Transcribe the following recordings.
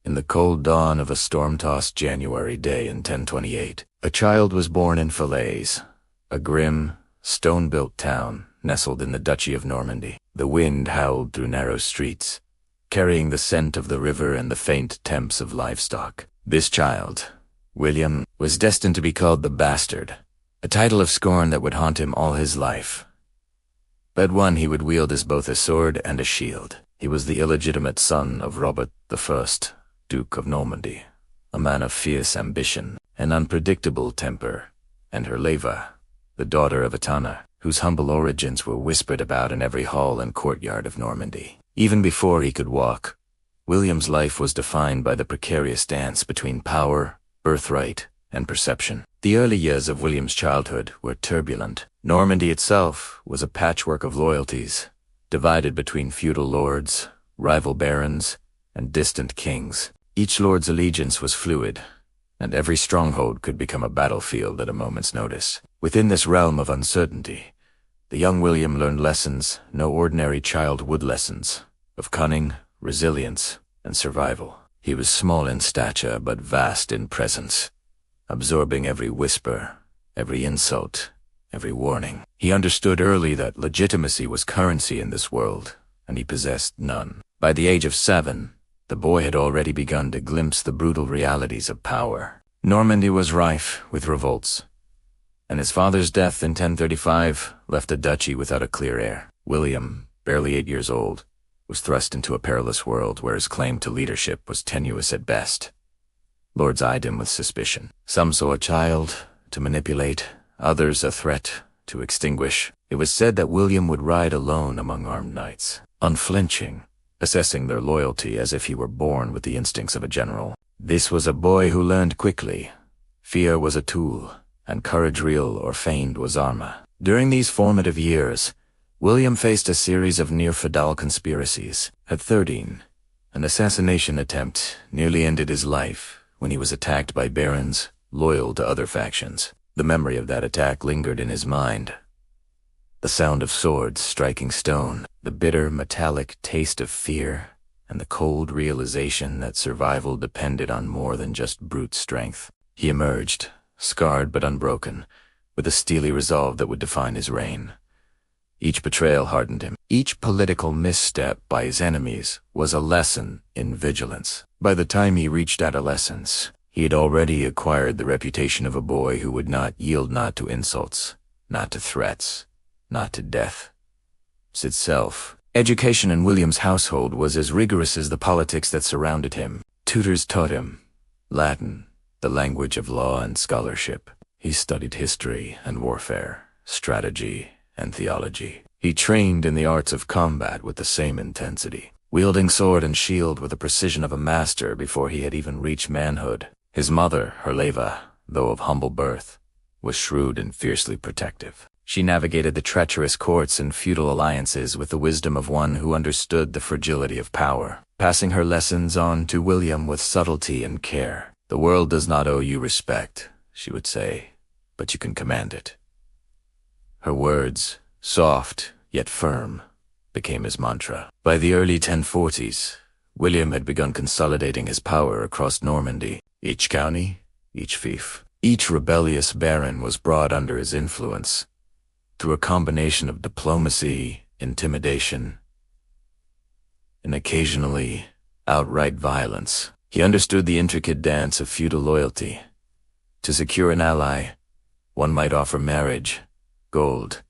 In the cold dawn of a storm-tossed January day in 1028, a child was born in Falaise, a grim, stone-built town nestled in the Duchy of Normandy. The wind howled through narrow streets, carrying the scent of the river and the faint temps of livestock. This child, William, was destined to be called the Bastard, a title of scorn that would haunt him all his life. But one he would wield as both a sword and a shield. He was the illegitimate son of Robert I, Duke of Normandy, a man of fierce ambition and unpredictable temper, and her Leva, the daughter of a tanner, whose humble origins were whispered about in every hall and courtyard of Normandy. Even before he could walk, William's life was defined by the precarious dance between power, birthright, and perception. The early years of William's childhood were turbulent. Normandy itself was a patchwork of loyalties, divided between feudal lords, rival barons, and distant kings. Each lord's allegiance was fluid, and every stronghold could become a battlefield at a moment's notice. Within this realm of uncertainty, the young William learned lessons no ordinary child would lessons, of cunning, resilience, and survival. He was small in stature but vast in presence, absorbing every whisper, every insult, every warning. He understood early that legitimacy was currency in this world, and he possessed none. By the age of 7, the boy had already begun to glimpse the brutal realities of power. Normandy was rife with revolts, and his father's death in 1035 left the duchy without a clear heir. William, barely 8 years old, was thrust into a perilous world where his claim to leadership was tenuous at best. Lords eyed him with suspicion. Some saw a child to manipulate, others a threat to extinguish. It was said that William would ride alone among armed knights, unflinching, assessing their loyalty as if he were born with the instincts of a general. This was a boy who learned quickly. Fear was a tool, and courage, real or feigned, was armor. During these formative years, William faced a series of near-feudal conspiracies. At 13, an assassination attempt nearly ended his life when he was attacked by barons loyal to other factions. The memory of that attack lingered in his mind. The sound of swords striking stone, the bitter, metallic taste of fear, and the cold realization that survival depended on more than just brute strength. He emerged, scarred but unbroken, with a steely resolve that would define his reign. Each betrayal hardened him. Each political misstep by his enemies was a lesson in vigilance. By the time he reached adolescence, he had already acquired the reputation of a boy who would not yield, not to insults, not to threats, not to death itself. Education in William's household was as rigorous as the politics that surrounded him. Tutors taught him Latin, the language of law and scholarship. He studied history and warfare, strategy and theology. He trained in the arts of combat with the same intensity, wielding sword and shield with the precision of a master before he had even reached manhood. His mother, her Leva, though of humble birth, was shrewd and fiercely protective. She navigated the treacherous courts and feudal alliances with the wisdom of one who understood the fragility of power, passing her lessons on to William with subtlety and care. "The world does not owe you respect," she would say, "but you can command it." Her words, soft yet firm, became his mantra. By the early 1040s, William had begun consolidating his power across Normandy. Each county, each fief, each rebellious baron was brought under his influence. Through a combination of diplomacy, intimidation, and occasionally outright violence, he understood the intricate dance of feudal loyalty. To secure an ally, one might offer marriage, gold,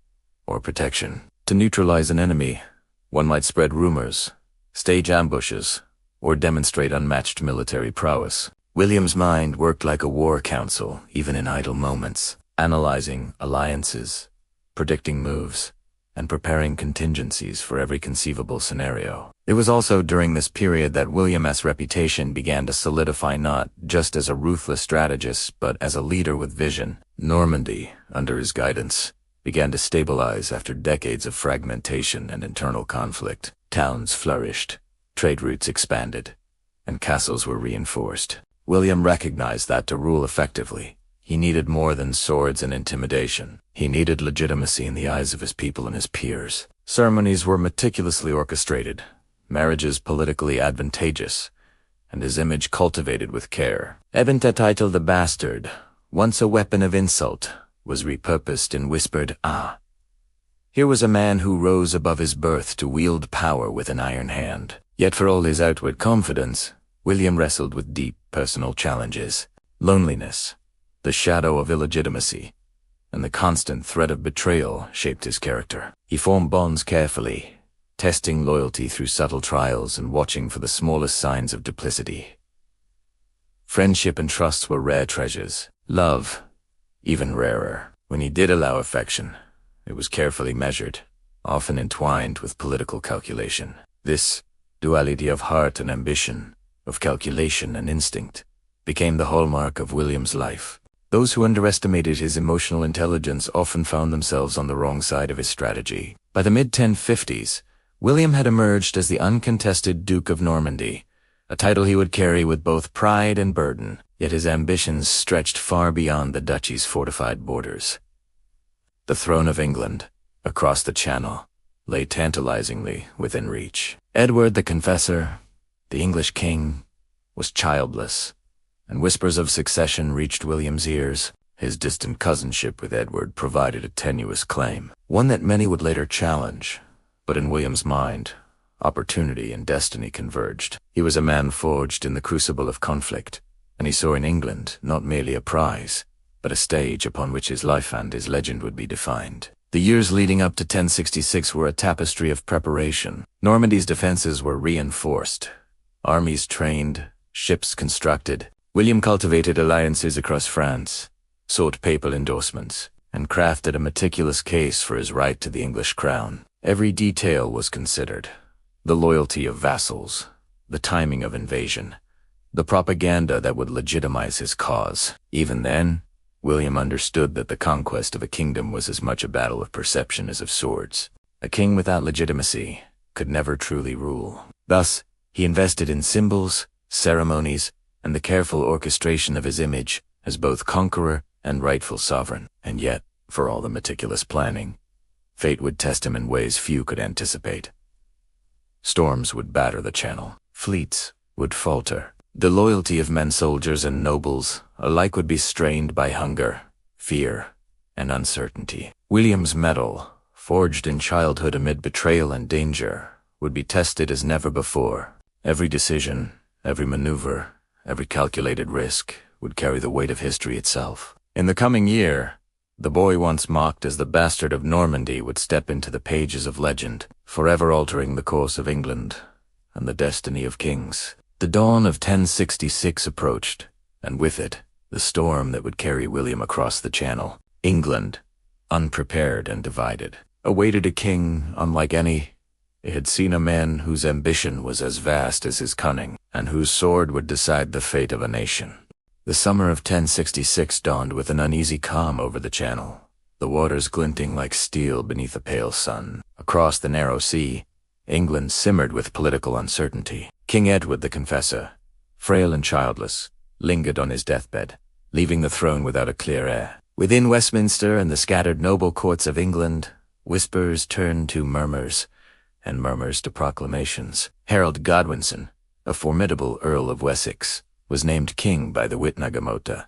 or protection. To neutralize an enemy, one might spread rumors, stage ambushes, or demonstrate unmatched military prowess. William's mind worked like a war council, even in idle moments, analyzing alliances, predicting moves, and preparing contingencies for every conceivable scenario. It was also during this period that William's reputation began to solidify, not just as a ruthless strategist, but as a leader with vision. Normandy, under his guidance, began to stabilize after decades of fragmentation and internal conflict. Towns flourished, trade routes expanded, and castles were reinforced. William recognized that to rule effectively, he needed more than swords and intimidation. He needed legitimacy in the eyes of his people and his peers. Ceremonies were meticulously orchestrated, marriages politically advantageous, and his image cultivated with care. Even the title the Bastard, once a weapon of insult, was repurposed in whispered "ah." Here was a man who rose above his birth to wield power with an iron hand. Yet for all his outward confidence, William wrestled with deep personal challenges. Loneliness, the shadow of illegitimacy, and the constant threat of betrayal shaped his character. He formed bonds carefully, testing loyalty through subtle trials and watching for the smallest signs of duplicity. Friendship and trust were rare treasures. Love, even rarer. When he did allow affection, it was carefully measured, often entwined with political calculation. This duality of heart and ambition, of calculation and instinct, became the hallmark of William's life. Those who underestimated his emotional intelligence often found themselves on the wrong side of his strategy. By the mid-1050s, William had emerged as the uncontested Duke of Normandy, a title he would carry with both pride and burden, yet his ambitions stretched far beyond the duchy's fortified borders. The throne of England, across the Channel, lay tantalizingly within reach. Edward the Confessor, the English king, was childless, and whispers of succession reached William's ears. His distant cousinship with Edward provided a tenuous claim, one that many would later challenge. But in William's mind, opportunity and destiny converged. He was a man forged in the crucible of conflict, and he saw in England not merely a prize, but a stage upon which his life and his legend would be defined. The years leading up to 1066 were a tapestry of preparation. Normandy's defenses were reinforced, armies trained, ships constructed. William cultivated alliances across France, sought papal endorsements, and crafted a meticulous case for his right to the English crown. Every detail was considered: the loyalty of vassals, the timing of invasion, the propaganda that would legitimize his cause. Even then, William understood that the conquest of a kingdom was as much a battle of perception as of swords. A king without legitimacy could never truly rule. Thus, he invested in symbols, ceremonies, and the careful orchestration of his image as both conqueror and rightful sovereign. And yet, for all the meticulous planning, fate would test him in ways few could anticipate. Storms would batter the Channel. Fleets would falter. The loyalty of men, soldiers, and nobles alike would be strained by hunger, fear, and uncertainty. William's mettle, forged in childhood amid betrayal and danger, would be tested as never before. Every decision, every maneuver, every calculated risk would carry the weight of history itself. In the coming year, the boy once mocked as the Bastard of Normandy would step into the pages of legend, forever altering the course of England and the destiny of kings. The dawn of 1066 approached, and with it, the storm that would carry William across the Channel. England, unprepared and divided, awaited a king unlike any. It had seen a man whose ambition was as vast as his cunning, and whose sword would decide the fate of a nation. The summer of 1066 dawned with an uneasy calm over the Channel, the waters glinting like steel beneath a pale sun. Across the narrow sea, England simmered with political uncertainty. King Edward the Confessor, frail and childless, lingered on his deathbed, leaving the throne without a clear heir. Within Westminster and the scattered noble courts of England, whispers turned to murmurs, and murmurs to proclamations. Harold Godwinson, a formidable Earl of Wessex, was named king by the Witnagemota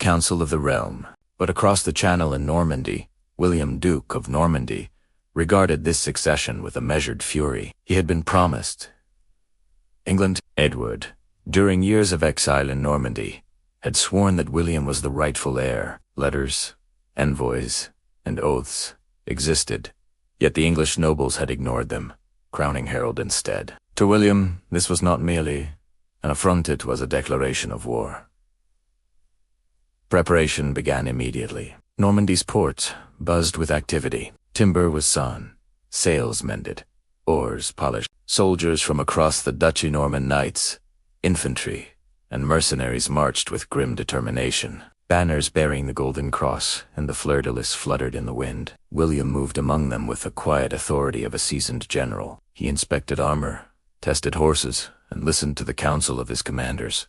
Council of the Realm. But across the Channel in Normandy, William, Duke of Normandy, regarded this succession with a measured fury. He had been promised England. Edward, during years of exile in Normandy, had sworn that William was the rightful heir. Letters, envoys, and oaths existed, yet the English nobles had ignored them, crowning Harold instead. To William, this was not merely an affront, it was a declaration of war. Preparation began immediately. Normandy's port buzzed with activity. Timber was sawn, sails mended, oars polished. Soldiers from across the duchy, Norman knights, infantry, and mercenaries marched with grim determination. Banners bearing the Golden Cross and the fleur-de-lis fluttered in the wind. William moved among them with the quiet authority of a seasoned general. He inspected armor, tested horses, and listened to the counsel of his commanders.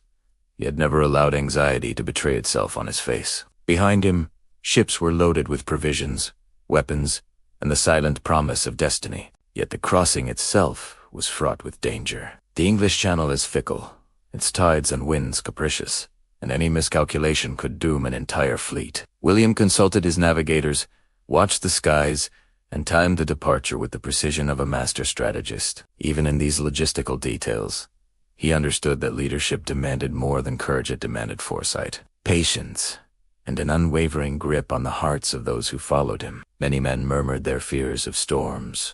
He had never allowed anxiety to betray itself on his face. Behind him, ships were loaded with provisions, weapons, and the silent promise of destiny. Yet the crossing itself was fraught with danger. The English Channel is fickle, its tides and winds capricious, and any miscalculation could doom an entire fleet. William consulted his navigators, watched the skies, and timed the departure with the precision of a master strategist. Even in these logistical details, he understood that leadership demanded more than courage, it demanded foresight, patience, and an unwavering grip on the hearts of those who followed him. Many men murmured their fears of storms,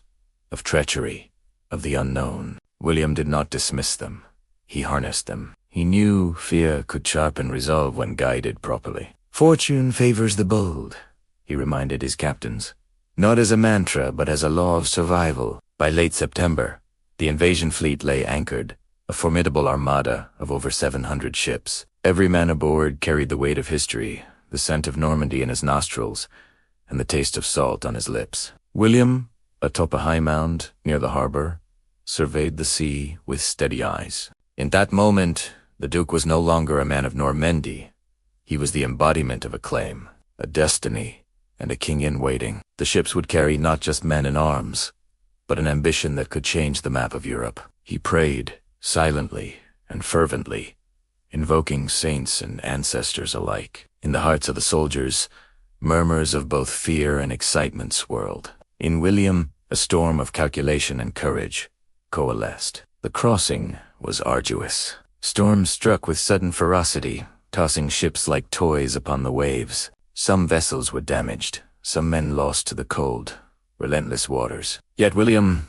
of treachery, of the unknown. William did not dismiss them. He harnessed them. He knew fear could sharpen resolve when guided properly. "Fortune favors the bold," he reminded his captains, not as a mantra but as a law of survival. By late September, the invasion fleet lay anchored, a formidable armada of over 700 ships. Every man aboard carried the weight of history, the scent of Normandy in his nostrils, and the taste of salt on his lips. William, atop a high mound near the harbor, surveyed the sea with steady eyes. In that moment, the Duke was no longer a man of Normandy. He was the embodiment of a claim, a destiny, and a king in waiting. The ships would carry not just men and arms, but an ambition that could change the map of Europe. He prayed, silently and fervently, invoking saints and ancestors alike. In the hearts of the soldiers, murmurs of both fear and excitement swirled. In William, a storm of calculation and courage coalesced. The crossing was arduous. Storms struck with sudden ferocity, tossing ships like toys upon the waves. Some vessels were damaged, some men lost to the cold, relentless waters. Yet William,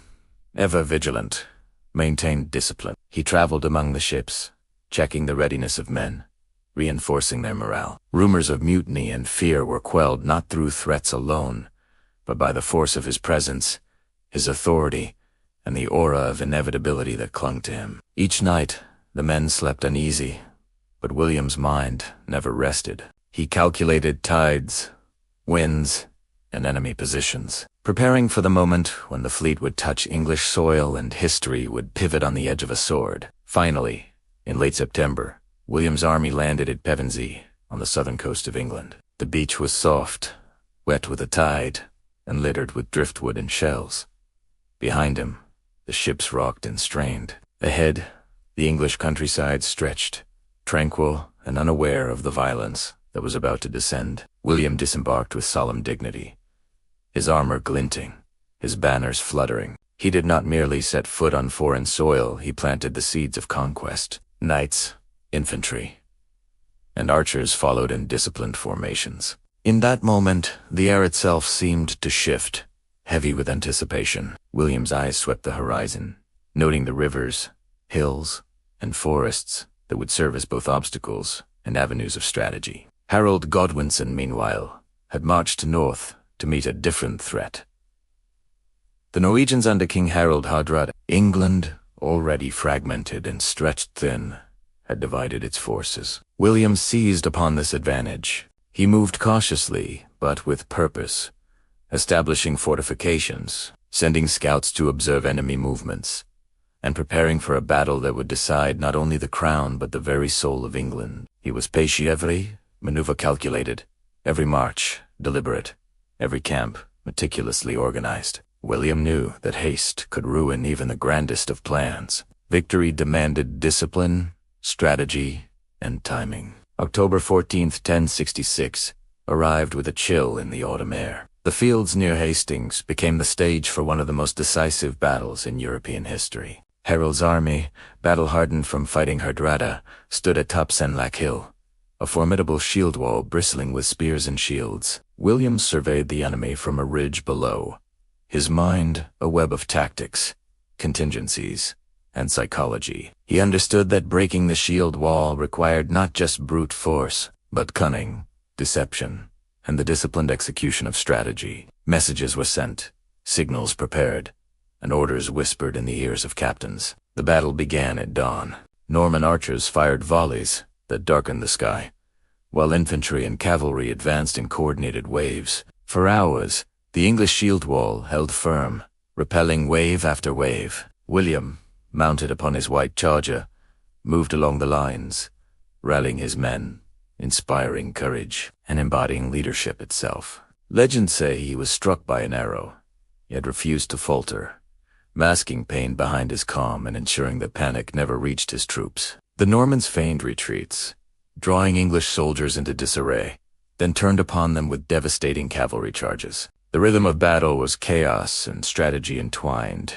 ever vigilant, maintained discipline. He traveled among the ships, checking the readiness of men, reinforcing their morale. Rumors of mutiny and fear were quelled not through threats alone, but by the force of his presence, his authority, and the aura of inevitability that clung to him. Each night, the men slept uneasy, but William's mind never rested. He calculated tides, winds, and enemy positions, preparing for the moment when the fleet would touch English soil and history would pivot on the edge of a sword. Finally, in late September, William's army landed at Pevensey on the southern coast of England. The beach was soft, wet with the tide, and littered with driftwood and shells. Behind him, the ships rocked and strained. Ahead, the English countryside stretched, tranquil and unaware of the violence that was about to descend. William disembarked with solemn dignity, his armor glinting, his banners fluttering. He did not merely set foot on foreign soil, he planted the seeds of conquest. Knights, infantry, and archers followed in disciplined formations. In that moment, the air itself seemed to shift, heavy with anticipation. William's eyes swept the horizon, noting the rivers, hills, and forests that would serve as both obstacles and avenues of strategy. Harold Godwinson, meanwhile, had marched north to meet a different threat. The Norwegians under King Harald Hardrada. England, already fragmented and stretched thin, had divided its forces. William seized upon this advantage. He moved cautiously, but with purpose, establishing fortifications, sending scouts to observe enemy movements, and preparing for a battle that would decide not only the crown but the very soul of England. He was patient, every maneuver calculated, every march deliberate, every camp meticulously organized. William knew that haste could ruin even the grandest of plans. Victory demanded discipline, strategy, and timing. October 14th, 1066, arrived with a chill in the autumn air. The fields near Hastings became the stage for one of the most decisive battles in European history. Harold's army, battle-hardened from fighting Hardrada, stood atop Senlac Hill, a formidable shield wall bristling with spears and shields. William surveyed the enemy from a ridge below, his mind a web of tactics, contingencies, and psychology. He understood that breaking the shield wall required not just brute force, but cunning, deception, and the disciplined execution of strategy. Messages were sent, signals prepared, and orders whispered in the ears of captains. The battle began at dawn. Norman archers fired volleys that darkened the sky, while infantry and cavalry advanced in coordinated waves. For hours, the English shield wall held firm, repelling wave after wave. William, mounted upon his white charger, moved along the lines, rallying his men, inspiring courage, and embodying leadership itself. Legends say he was struck by an arrow, yet refused to falter, masking pain behind his calm and ensuring that panic never reached his troops. The Normans feigned retreats, drawing English soldiers into disarray, then turned upon them with devastating cavalry charges. The rhythm of battle was chaos and strategy entwined,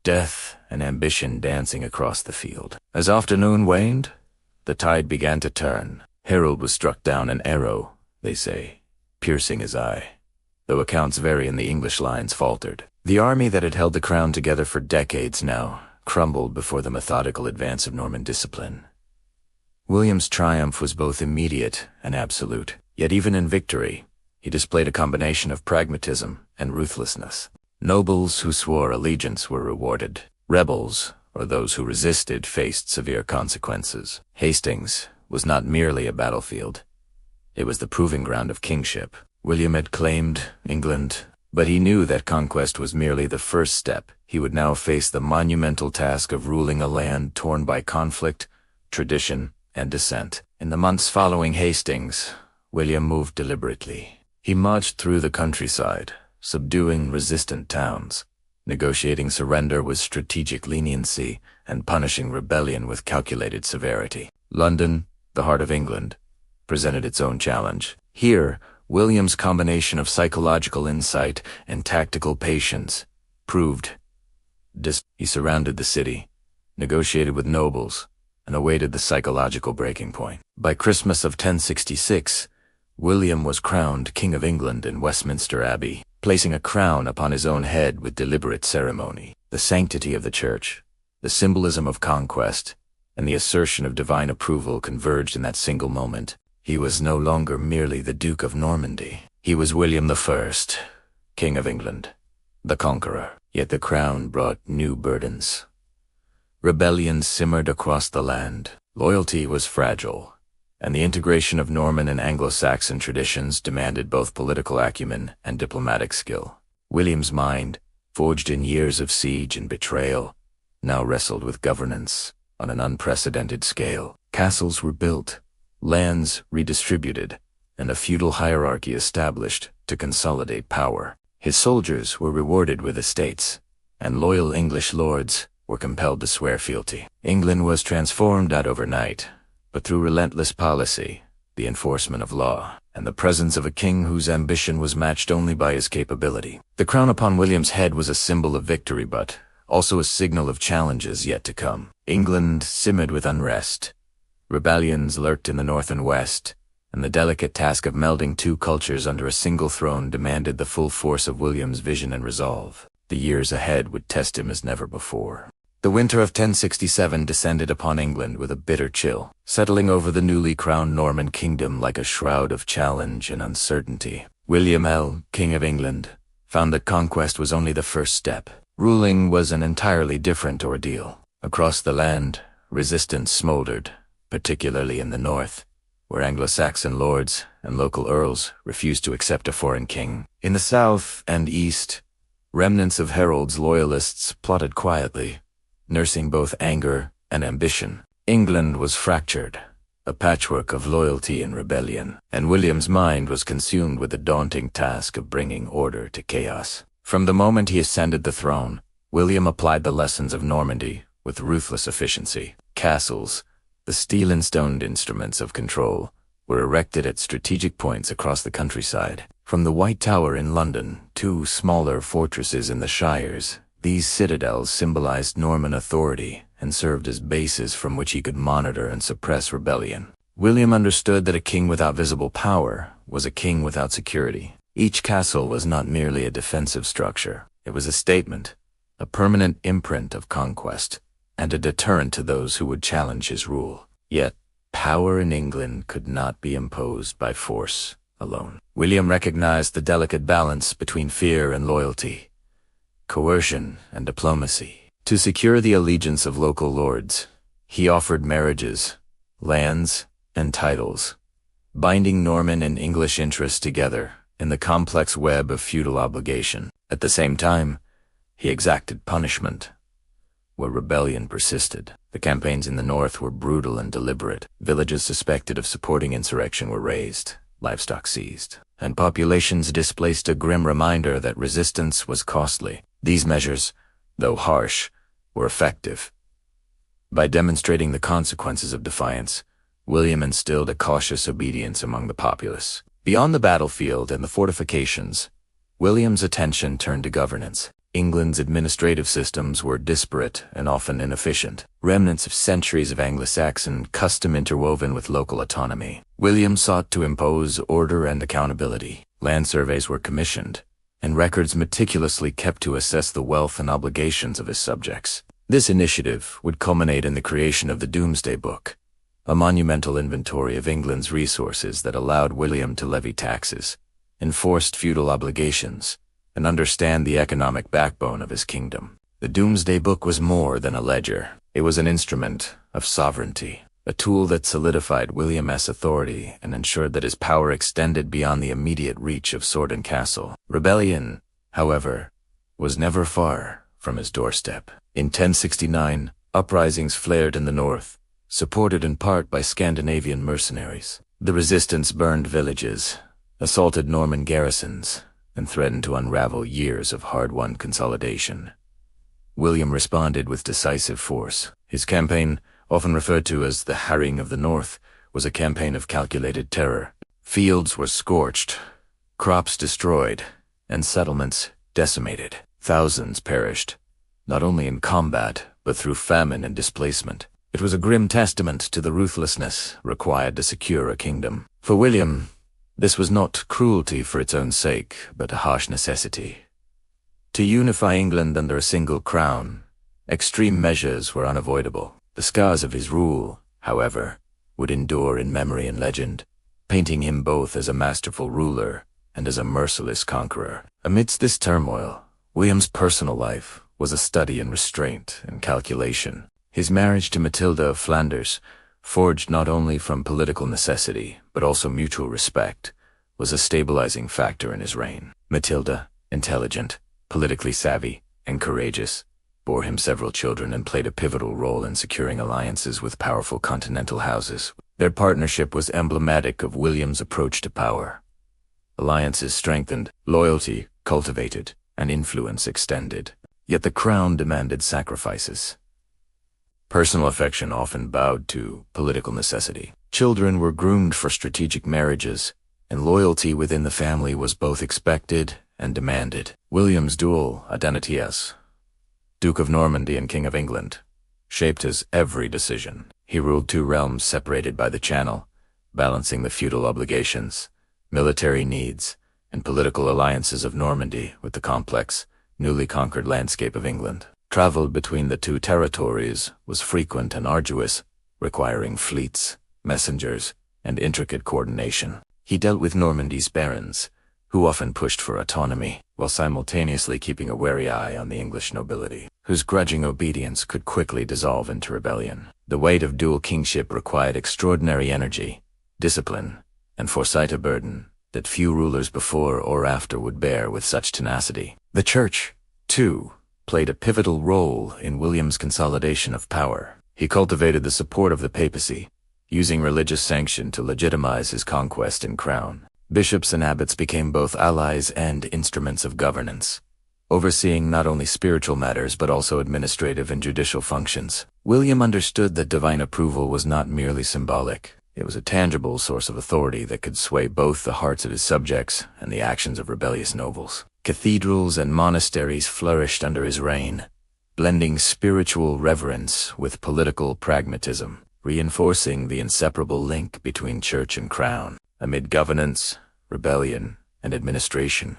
death and ambition dancing across the field. As afternoon waned, the tide began to turn. Harold was struck down, an arrow, they say, piercing his eye. Though accounts vary and the English lines faltered. The army that had held the crown together for decades now crumbled before the methodical advance of Norman discipline. William's triumph was both immediate and absolute, yet even in victory, he displayed a combination of pragmatism and ruthlessness. Nobles who swore allegiance were rewarded. Rebels, or those who resisted, faced severe consequences. Hastings was not merely a battlefield. It was the proving ground of kingship. William had claimed England, but he knew that conquest was merely the first step. He would now face the monumental task of ruling a land torn by conflict, tradition, and dissent. In the months following Hastings, William moved deliberately. He marched through the countryside, subduing resistant towns, negotiating surrender with strategic leniency, and punishing rebellion with calculated severity. London, the heart of England, presented its own challenge. Here, William's combination of psychological insight and tactical patience proved. He surrounded the city, negotiated with nobles, and awaited the psychological breaking point. By Christmas of 1066, William was crowned King of England in Westminster Abbey, placing a crown upon his own head with deliberate ceremony. The sanctity of the church, the symbolism of conquest, and the assertion of divine approval converged in that single moment. He was no longer merely the Duke of Normandy. He was William I, King of England, the Conqueror. Yet the crown brought new burdens. Rebellion simmered across the land. Loyalty was fragile, and the integration of Norman and Anglo-Saxon traditions demanded both political acumen and diplomatic skill. William's mind, forged in years of siege and betrayal, now wrestled with governance on an unprecedented scale. Castles were built, lands redistributed, and a feudal hierarchy established to consolidate power. His soldiers were rewarded with estates, and loyal English lords were compelled to swear fealty. England was transformed not overnight, but through relentless policy, the enforcement of law, and the presence of a king whose ambition was matched only by his capability. The crown upon William's head was a symbol of victory, but also a signal of challenges yet to come. England simmered with unrest. Rebellions lurked in the north and west, and the delicate task of melding two cultures under a single throne demanded the full force of William's vision and resolve. The years ahead would test him as never before. The winter of 1067 descended upon England with a bitter chill, settling over the newly crowned Norman kingdom like a shroud of challenge and uncertainty. William, King of England, found that conquest was only the first step. Ruling was an entirely different ordeal. Across the land, resistance smoldered, particularly in the north, where Anglo-Saxon lords and local earls refused to accept a foreign king. In the south and east, remnants of Harold's loyalists plotted quietly, nursing both anger and ambition. England was fractured, a patchwork of loyalty and rebellion, and William's mind was consumed with the daunting task of bringing order to chaos. From the moment he ascended the throne, William applied the lessons of Normandy with ruthless efficiency. Castles, the steel and stone instruments of control, were erected at strategic points across the countryside. From the White Tower in London to smaller fortresses in the shires, these citadels symbolized Norman authority and served as bases from which he could monitor and suppress rebellion. William understood that a king without visible power was a king without security. Each castle was not merely a defensive structure. It was a statement, a permanent imprint of conquest, and a deterrent to those who would challenge his rule. Yet, power in England could not be imposed by force alone. William recognized the delicate balance between fear and loyalty, coercion and diplomacy. To secure the allegiance of local lords, he offered marriages, lands, and titles, binding Norman and English interests together in the complex web of feudal obligation. At the same time, he exacted punishment where rebellion persisted. The campaigns in the north were brutal and deliberate. Villages suspected of supporting insurrection were razed, livestock seized, and populations displaced, a grim reminder that resistance was costly. These measures, though harsh, were effective. By demonstrating the consequences of defiance, William instilled a cautious obedience among the populace. Beyond the battlefield and the fortifications, William's attention turned to governance. England's administrative systems were disparate and often inefficient, remnants of centuries of Anglo-Saxon custom interwoven with local autonomy. William sought to impose order and accountability. Land surveys were commissioned, and records meticulously kept to assess the wealth and obligations of his subjects. This initiative would culminate in the creation of the Domesday Book, a monumental inventory of England's resources that allowed William to levy taxes, enforced feudal obligations, and understand the economic backbone of his kingdom. The Domesday Book was more than a ledger. It was an instrument of sovereignty, a tool that solidified William's authority and ensured that his power extended beyond the immediate reach of sword and castle. Rebellion, however, was never far from his doorstep. In 1069, uprisings flared in the north, supported in part by Scandinavian mercenaries. The resistance burned villages, assaulted Norman garrisons, and threatened to unravel years of hard-won consolidation. William responded with decisive force. His campaign, often referred to as the Harrying of the North, was a campaign of calculated terror. Fields were scorched, crops destroyed, and settlements decimated. Thousands perished, not only in combat, but through famine and displacement. It was a grim testament to the ruthlessness required to secure a kingdom. For William, this was not cruelty for its own sake, but a harsh necessity. To unify England under a single crown, extreme measures were unavoidable. The scars of his rule, however, would endure in memory and legend, painting him both as a masterful ruler and as a merciless conqueror. Amidst this turmoil, William's personal life was a study in restraint and calculation. His marriage to Matilda of Flanders, forged not only from political necessity, but also mutual respect, was a stabilizing factor in his reign. Matilda, intelligent, politically savvy, and courageous, bore him several children and played a pivotal role in securing alliances with powerful continental houses. Their partnership was emblematic of William's approach to power. Alliances strengthened, loyalty cultivated, and influence extended. Yet the crown demanded sacrifices. Personal affection often bowed to political necessity. Children were groomed for strategic marriages, and loyalty within the family was both expected and demanded. William's dual identity as Duke of Normandy and King of England shaped his every decision. He ruled two realms separated by the Channel, balancing the feudal obligations, military needs, and political alliances of Normandy with the complex, newly conquered landscape of England. Travel between the two territories was frequent and arduous, requiring fleets, messengers, and intricate coordination. He dealt with Normandy's barons, who often pushed for autonomy, while simultaneously keeping a wary eye on the English nobility, whose grudging obedience could quickly dissolve into rebellion. The weight of dual kingship required extraordinary energy, discipline, and foresight, a burden that few rulers before or after would bear with such tenacity. The Church, too, played a pivotal role in William's consolidation of power. He cultivated the support of the papacy, using religious sanction to legitimize his conquest and crown. Bishops and abbots became both allies and instruments of governance, overseeing not only spiritual matters but also administrative and judicial functions. William understood that divine approval was not merely symbolic. It was a tangible source of authority that could sway both the hearts of his subjects and the actions of rebellious nobles. Cathedrals and monasteries flourished under his reign, blending spiritual reverence with political pragmatism, reinforcing the inseparable link between church and crown. Amid governance, rebellion, and administration,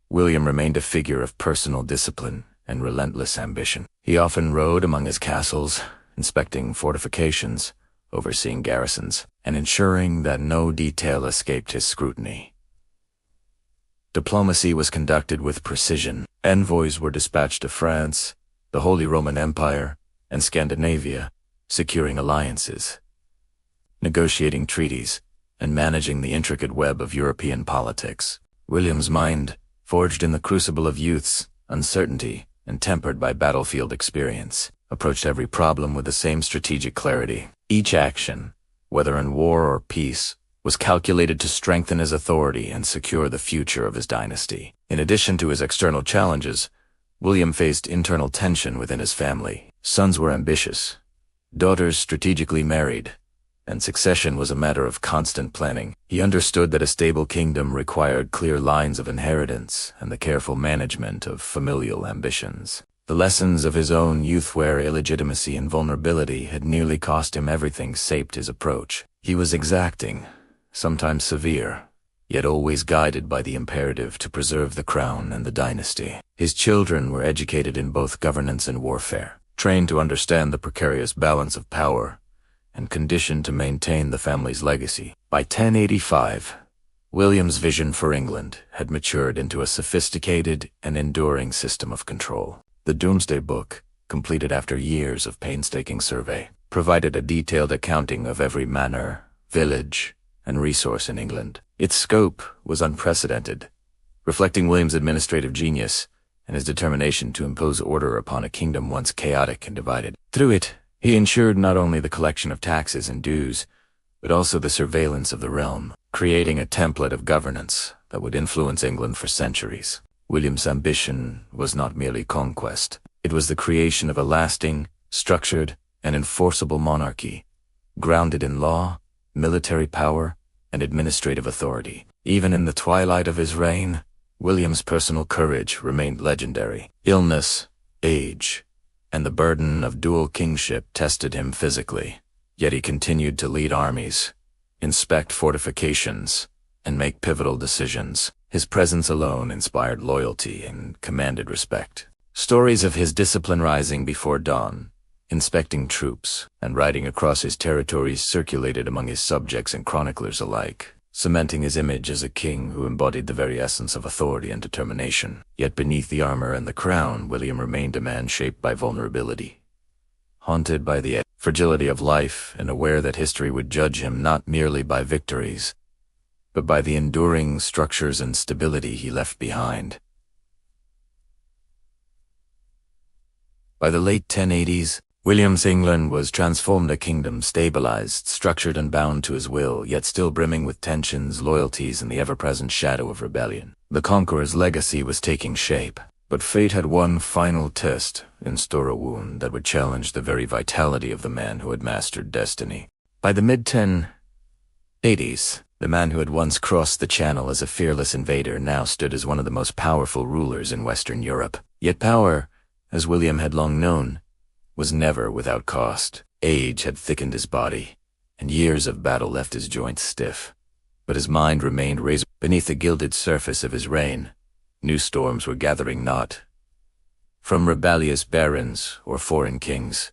William remained a figure of personal discipline and relentless ambition. He often rode among his castles, inspecting fortifications, overseeing garrisons, and ensuring that no detail escaped his scrutiny. Diplomacy was conducted with precision. Envoys were dispatched to France, the Holy Roman Empire, and Scandinavia, securing alliances, negotiating treaties, and managing the intricate web of European politics. William's mind, forged in the crucible of youth's uncertainty and tempered by battlefield experience, approached every problem with the same strategic clarity. Each action, whether in war or peace, was calculated to strengthen his authority and secure the future of his dynasty. In addition to his external challenges, William faced internal tension within his family. Sons were ambitious, daughters strategically married, and succession was a matter of constant planning. He understood that a stable kingdom required clear lines of inheritance and the careful management of familial ambitions. The lessons of his own youth, where illegitimacy and vulnerability had nearly cost him everything, shaped his approach. He was exacting, sometimes severe, yet always guided by the imperative to preserve the crown and the dynasty. His children were educated in both governance and warfare, trained to understand the precarious balance of power, and conditioned to maintain the family's legacy. By 1085, William's vision for England had matured into a sophisticated and enduring system of control. The Domesday Book, completed after years of painstaking survey, provided a detailed accounting of every manor, village, and resource in England. Its scope was unprecedented, reflecting William's administrative genius and his determination to impose order upon a kingdom once chaotic and divided. Through it, he ensured not only the collection of taxes and dues, but also the surveillance of the realm, creating a template of governance that would influence England for centuries. William's ambition was not merely conquest. It was the creation of a lasting, structured, and enforceable monarchy, grounded in law, military power, and administrative authority. Even in the twilight of his reign, William's personal courage remained legendary. Illness, age, and the burden of dual kingship tested him physically, yet he continued to lead armies, inspect fortifications, and make pivotal decisions. His presence alone inspired loyalty and commanded respect. Stories of his discipline rising before dawn, inspecting troops, and riding across his territories circulated among his subjects and chroniclers alike, cementing his image as a king who embodied the very essence of authority and determination. Yet beneath the armor and the crown, William remained a man shaped by vulnerability, haunted by the fragility of life, and aware that history would judge him not merely by victories, but by the enduring structures and stability he left behind. By the late 1080s, William's England was transformed, a kingdom stabilized, structured, and bound to his will, yet still brimming with tensions, loyalties, and the ever-present shadow of rebellion. The Conqueror's legacy was taking shape, but fate had one final test in store, a wound that would challenge the very vitality of the man who had mastered destiny. By the mid-1080s, the man who had once crossed the Channel as a fearless invader now stood as one of the most powerful rulers in Western Europe. Yet power, as William had long known, was never without cost. Age had thickened his body, and years of battle left his joints stiff. But his mind remained razor. Beneath the gilded surface of his reign, new storms were gathering, not from rebellious barons or foreign kings,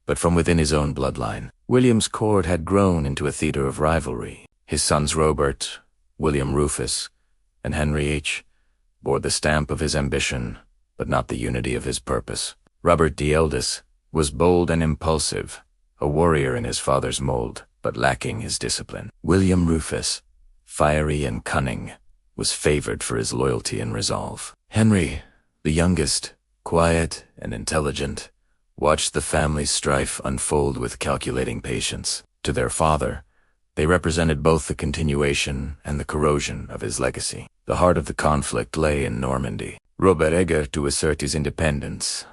but from within his own bloodline. William's court had grown into a theater of rivalry. His sons Robert, William Rufus, and Henry H. bore the stamp of his ambition, but not the unity of his purpose. Robert the eldest was bold and impulsive, a warrior in his father's mold, but lacking his discipline. William Rufus, fiery and cunning, was favored for his loyalty and resolve. Henry, the youngest, quiet and intelligent, watched the family's strife unfold with calculating patience. To their father, they represented both the continuation and the corrosion of his legacy. The heart of the conflict lay in Normandy. Robert, eager to assert his independence,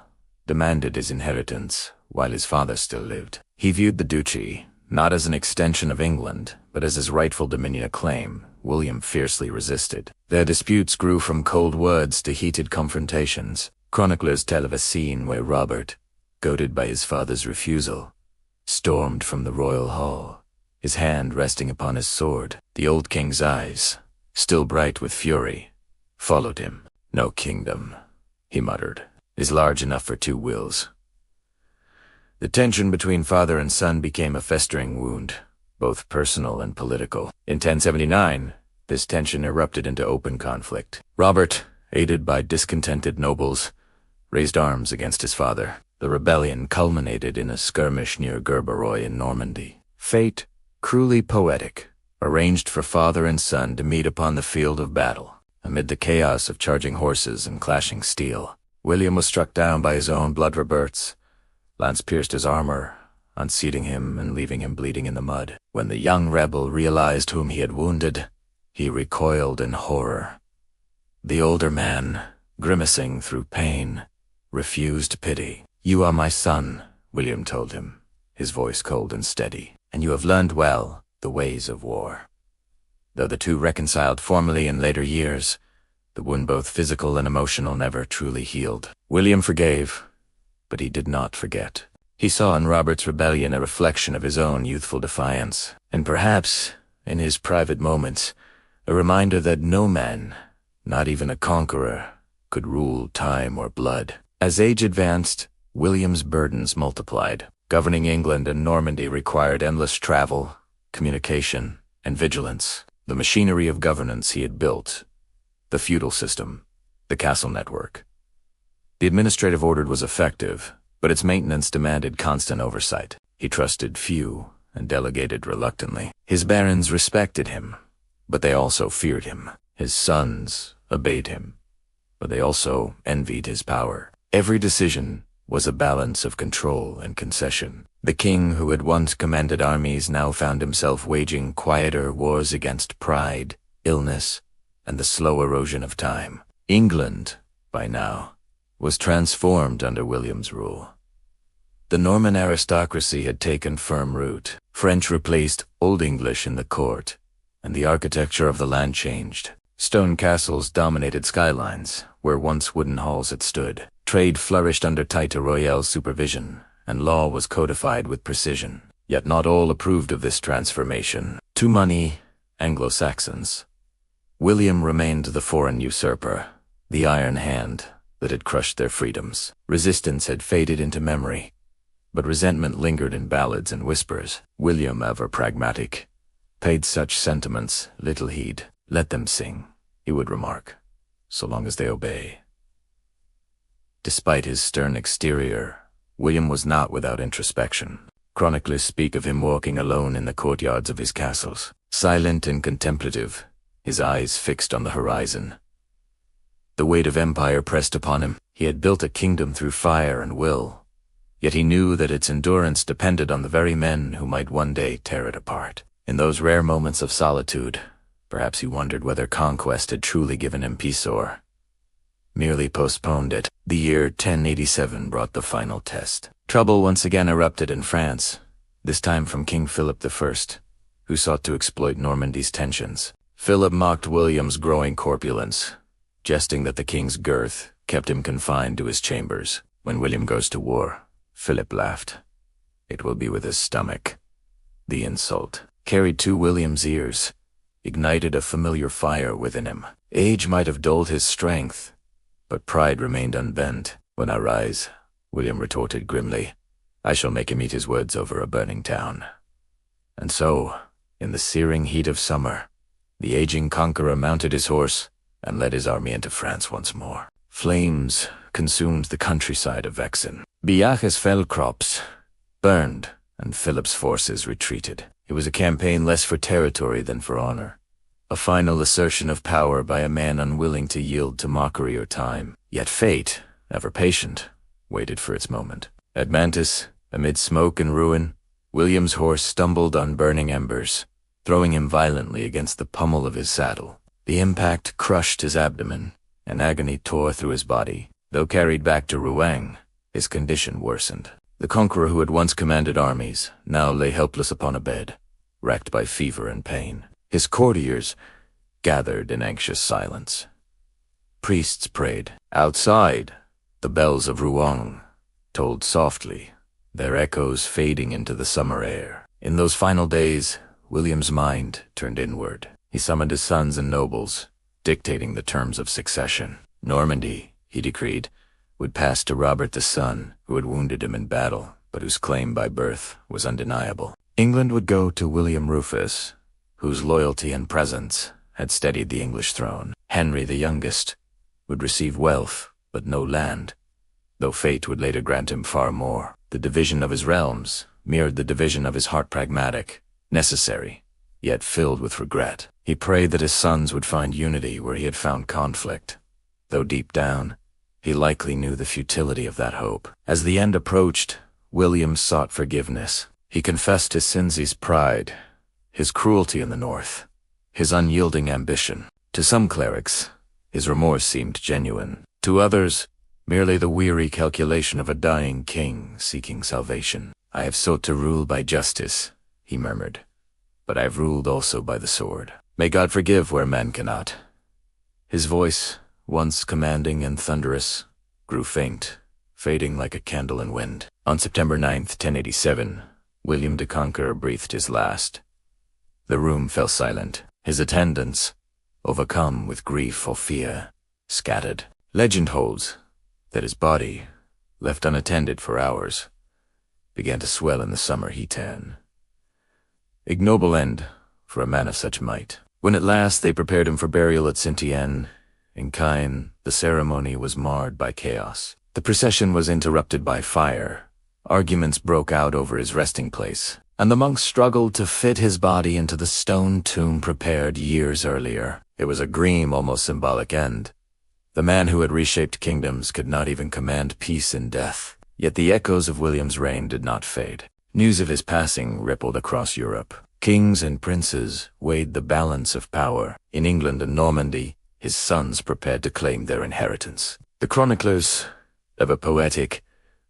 demanded his inheritance while his father still lived. He viewed the duchy not as an extension of England, but as his rightful dominion. A claim William fiercely resisted. Their disputes grew from cold words to heated confrontations. Chroniclers tell of a scene where Robert, goaded by his father's refusal, stormed from the royal hall, his hand resting upon his sword. The old king's eyes, still bright with fury, followed him. "No kingdom," he muttered, "is large enough for two wills." The tension between father and son became a festering wound, both personal and political. In 1079, this tension erupted into open conflict. Robert, aided by discontented nobles, raised arms against his father. The rebellion culminated in a skirmish near Gerberoy in Normandy. Fate, cruelly poetic, arranged for father and son to meet upon the field of battle. Amid the chaos of charging horses and clashing steel, William was struck down by his own blood rebirths. Lance pierced his armor, unseating him and leaving him bleeding in the mud. When the young rebel realized whom he had wounded, he recoiled in horror. The older man, grimacing through pain, refused pity. "You are my son," William told him, his voice cold and steady, "and you have learned well the ways of war." Though the two reconciled formally in later years, the wound, both physical and emotional, never truly healed. William forgave, but he did not forget. He saw in Robert's rebellion a reflection of his own youthful defiance, and perhaps, in his private moments, a reminder that no man, not even a conqueror, could rule time or blood. As age advanced, William's burdens multiplied. Governing England and Normandy required endless travel, communication, and vigilance. The machinery of governance he had built, the feudal system, the castle network. The administrative order was effective, but its maintenance demanded constant oversight. He trusted few and delegated reluctantly. His barons respected him, but they also feared him. His sons obeyed him, but they also envied his power. Every decision was a balance of control and concession. The king who had once commanded armies now found himself waging quieter wars against pride, illness, and the slow erosion of time. England, by now, was transformed under William's rule. The Norman aristocracy had taken firm root. French replaced Old English in the court, and the architecture of the land changed. Stone castles dominated skylines, where once wooden halls had stood. Trade flourished under tighter royal supervision, and law was codified with precision. Yet not all approved of this transformation. To money, Anglo-Saxons, William remained the foreign usurper, the iron hand that had crushed their freedoms. Resistance had faded into memory, but resentment lingered in ballads and whispers. William, ever pragmatic, paid such sentiments little heed. "Let them sing," he would remark, "so long as they obey." Despite his stern exterior, William was not without introspection. Chroniclers speak of him walking alone in the courtyards of his castles, silent and contemplative, his eyes fixed on the horizon. The weight of empire pressed upon him. He had built a kingdom through fire and will, yet he knew that its endurance depended on the very men who might one day tear it apart. In those rare moments of solitude, perhaps he wondered whether conquest had truly given him peace or merely postponed it. The year 1087 brought the final test. Trouble once again erupted in France, this time from King Philip I, who sought to exploit Normandy's tensions. Philip mocked William's growing corpulence, jesting that the king's girth kept him confined to his chambers. "When William goes to war," Philip laughed, "it will be with his stomach." The insult, carried to William's ears, ignited a familiar fire within him. Age might have dulled his strength, but pride remained unbent. "When I rise," William retorted grimly, "I shall make him eat his words over a burning town." And so, in the searing heat of summer, the aging conqueror mounted his horse and led his army into France once more. Flames consumed the countryside of Vexin. Biaches Feldkrops burned, and Philip's forces retreated. It was a campaign less for territory than for honor, a final assertion of power by a man unwilling to yield to mockery or time. Yet fate, ever patient, waited for its moment. At Mantus, amid smoke and ruin, William's horse stumbled on burning embers, throwing him violently against the pommel of his saddle. The impact crushed his abdomen, and agony tore through his body. Though carried back to Rouen, his condition worsened. The conqueror who had once commanded armies now lay helpless upon a bed, racked by fever and pain. His courtiers gathered in anxious silence. Priests prayed. Outside, the bells of Rouen tolled softly, their echoes fading into the summer air. In those final days, William's mind turned inward. He summoned his sons and nobles, dictating the terms of succession. Normandy, he decreed, would pass to Robert the son, who had wounded him in battle, but whose claim by birth was undeniable. England would go to William Rufus, whose loyalty and presence had steadied the English throne. Henry the youngest would receive wealth, but no land, though fate would later grant him far more. The division of his realms mirrored the division of his heart, pragmatic, necessary, yet filled with regret. He prayed that his sons would find unity where he had found conflict, though deep down, he likely knew the futility of that hope. As the end approached, William sought forgiveness. He confessed his sins, his pride, his cruelty in the north, his unyielding ambition. To some clerics, his remorse seemed genuine. To others, merely the weary calculation of a dying king seeking salvation. "I have sought to rule by justice," he murmured, "but I have ruled also by the sword. May God forgive where man cannot." His voice, once commanding and thunderous, grew faint, fading like a candle in wind. On September 9th, 1087, William the Conqueror breathed his last. The room fell silent. His attendants, overcome with grief or fear, scattered. Legend holds that his body, left unattended for hours, began to swell in the summer heat. Ignoble end for a man of such might. When at last they prepared him for burial at Saint-Étienne, in Caen, the ceremony was marred by chaos. The procession was interrupted by fire. Arguments broke out over his resting place, and the monks struggled to fit his body into the stone tomb prepared years earlier. It was a grim, almost symbolic end. The man who had reshaped kingdoms could not even command peace in death. Yet the echoes of William's reign did not fade. News of his passing rippled across Europe. Kings and princes weighed the balance of power. In England and Normandy, his sons prepared to claim their inheritance. The chroniclers, ever poetic,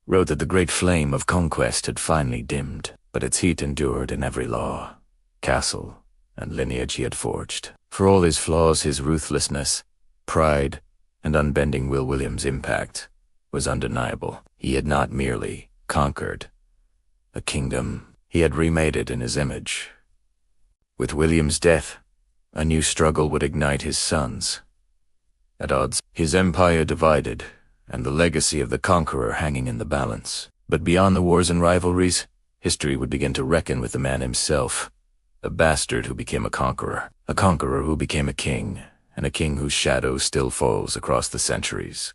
wrote that the great flame of conquest had finally dimmed, but its heat endured in every law, castle, and lineage he had forged. For all his flaws, his ruthlessness, pride, and unbending will, William's impact was undeniable. He had not merely conquered a kingdom, he had remade it in his image. With William's death, a new struggle would ignite his sons. At odds, his empire divided, and the legacy of the conqueror hanging in the balance. But beyond the wars and rivalries, history would begin to reckon with the man himself, a bastard who became a conqueror who became a king, and a king whose shadow still falls across the centuries.